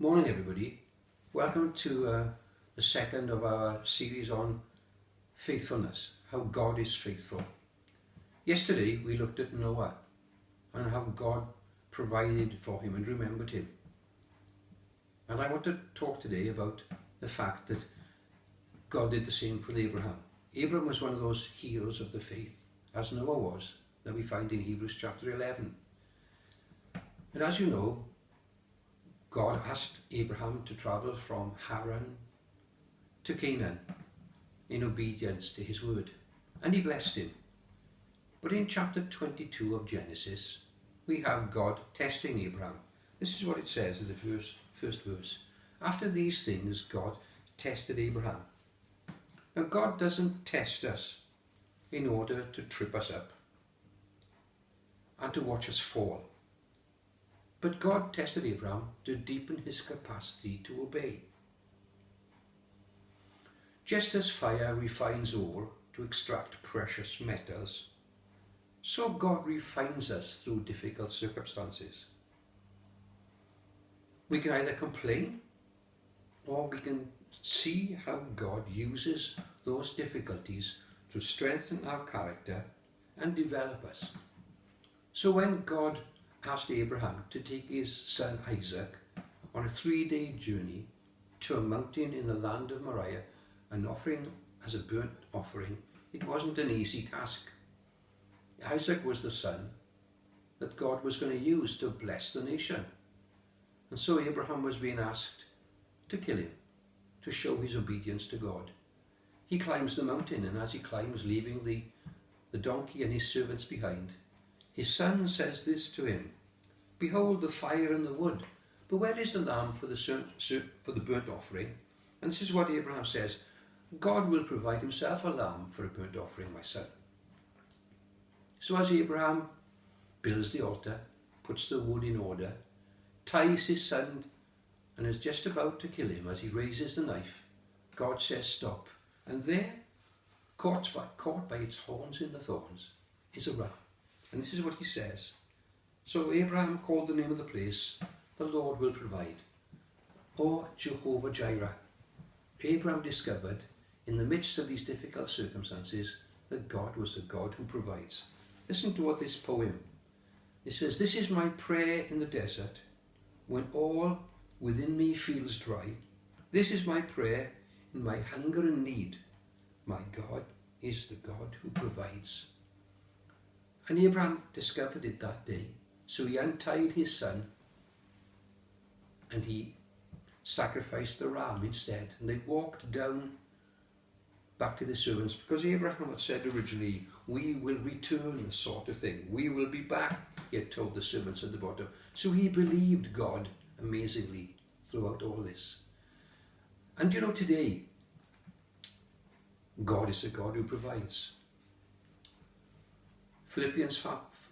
Morning everybody, welcome to the second of our series on faithfulness, how God is faithful. Yesterday we looked at Noah and how God provided for him and remembered him. And I want to talk today about the fact that God did the same for Abraham. Abraham was one of those heroes of the faith, as Noah was, that we find in Hebrews chapter 11. And as you know, God asked Abraham to travel from Haran to Canaan in obedience to his word, and he blessed him. But in chapter 22 of Genesis, we have God testing Abraham. This is what it says in the first verse. After these things, God tested Abraham. Now God doesn't test us in order to trip us up and to watch us fall. But God tested Abraham to deepen his capacity to obey. Just as fire refines ore to extract precious metals, so God refines us through difficult circumstances. We can either complain, or we can see how God uses those difficulties to strengthen our character and develop us. So when God asked Abraham to take his son Isaac on a 3-day journey to a mountain in the land of Moriah and offering as a burnt offering, it wasn't an easy task. Isaac was the son that God was going to use to bless the nation. And so Abraham was being asked to kill him, to show his obedience to God. He climbs the mountain, and as he climbs, leaving the donkey and his servants behind, his son says this to him: "Behold the fire and the wood, but where is the lamb for the burnt offering?" And this is what Abraham says: "God will provide himself a lamb for a burnt offering, my son." So as Abraham builds the altar, puts the wood in order, ties his son, and is just about to kill him, as he raises the knife, God says stop. And there, caught by its horns in the thorns, is a ram. And this is what he says: "So Abraham called the name of the place, 'The Lord will provide,' or Jehovah Jireh." Abraham discovered in the midst of these difficult circumstances that God was a God who provides. Listen to what this poem, it says: "This is my prayer in the desert, when all within me feels dry. This is my prayer in my hunger and need. My God is the God who provides." And Abraham discovered it that day. So he untied his son and he sacrificed the ram instead. And they walked down back to the servants, because Abraham had said originally, "We will return," sort of thing. "We will be back," he had told the servants at the bottom. So he believed God amazingly throughout all this. And you know, today, God is a God who provides. Philippians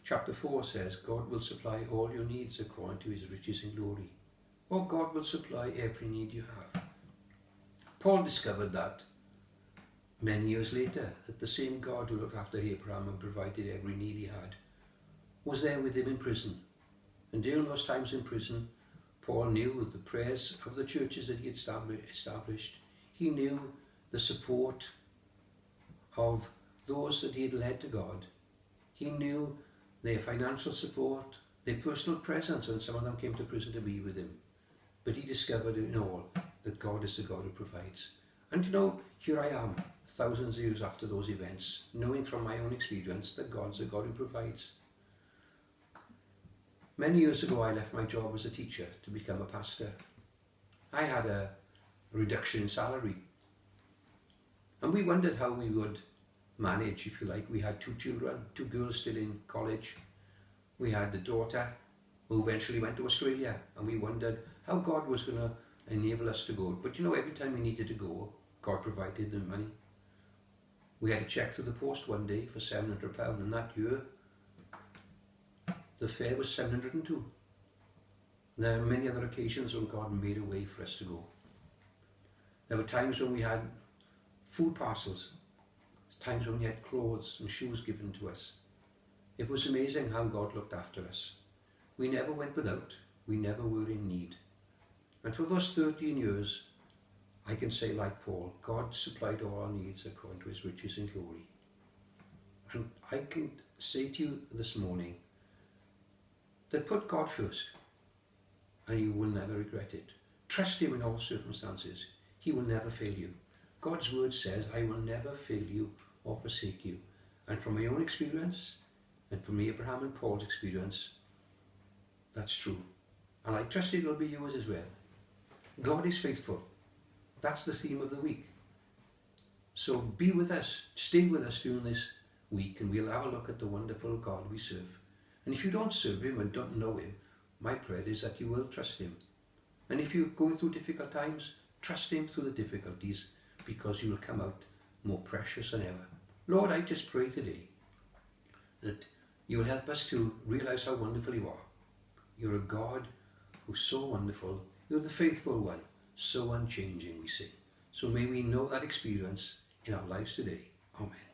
chapter 4 says, "God will supply all your needs according to his riches in glory." Or God will supply every need you have. Paul discovered that many years later, that the same God who looked after Abraham and provided every need he had was there with him in prison. And during those times in prison, Paul knew the prayers of the churches that he had established. He knew the support of those that he had led to God. He knew their financial support, their personal presence when some of them came to prison to be with him. But he discovered in all that God is the God who provides. And you know, here I am, thousands of years after those events, knowing from my own experience that God's a God who provides. Many years ago, I left my job as a teacher to become a pastor. I had a reduction in salary. And we wondered how we would manage, if you like. We had 2 children, 2 girls still in college. We had a daughter who eventually went to Australia, and we wondered how God was going to enable us to go. But you know, every time we needed to go, God provided the money. We had a cheque through the post one day for £700, and that year the fare was 702. There are many other occasions when God made a way for us to go. There were times when we had food parcels, times when we had clothes and shoes given to us. It was amazing how God looked after us. We never went without. We never were in need. And for those 13 years, I can say like Paul, God supplied all our needs according to his riches in glory. And I can say to you this morning that put God first and you will never regret it. Trust him in all circumstances. He will never fail you. God's word says, I will never fail you or forsake you. And from my own experience, and from Abraham and Paul's experience, that's true. And I trust it will be yours as well. God is faithful. That's the theme of the week. So be with us, stay with us during this week, and we'll have a look at the wonderful God we serve. And if you don't serve him and don't know him, my prayer is that you will trust him. And if you're going through difficult times, trust him through the difficulties, because you will come out more precious than ever. Lord, I just pray today that you will help us to realize how wonderful you are. You're a God who's so wonderful. You're the faithful one, so unchanging, we sing. So may we know that experience in our lives today. Amen.